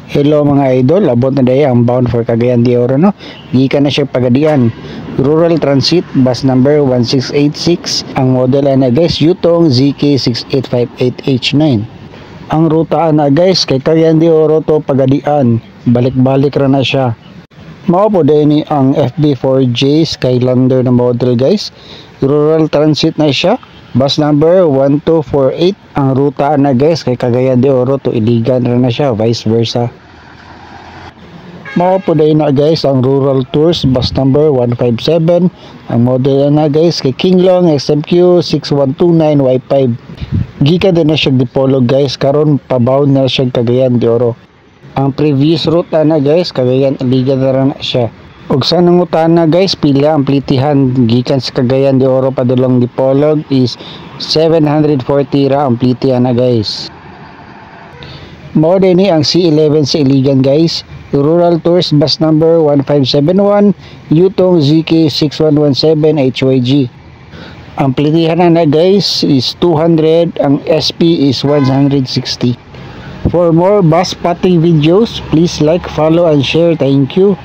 Hello mga idol, abot na day ang bound for Cagayan de Oro no. Gikan na siya pagadian. Rural Transit bus number 1686. Ang model na guys Yutong ZK6858H9. Ang ruta na guys kay Cagayan de Oro to pagadian. Balik-balik ra na siya. Mao po din ni ang FB4J Skylander na model guys. Rural Transit na siya. Bus number 1248. Ang ruta na guys kay Cagayan de Oro to Iligan rin na siya, vice versa. Mao po din na guys ang Rural Tours bus number 157. Ang model na guys kay Kinglong XMQ 6129Y5. Gikan din na siya Dipolog guys, karon pabound na siya Cagayan de Oro. Ang previous route na guys Cagayan Iligan na rin na siya. Ug sa nangutan na guys pila ang plitihan gikan sa Cagayan de Oro padulong Dipolog is 740 ra ang plitihan na guys. Mao din ni ang C11 sa Iligan guys. Rural Tours bus number 1571 Yutong ZK6117 HYG. Ang plitihan na guys is 200, ang SP is 160. For more bus spotting videos, please like, follow and share. Thank you.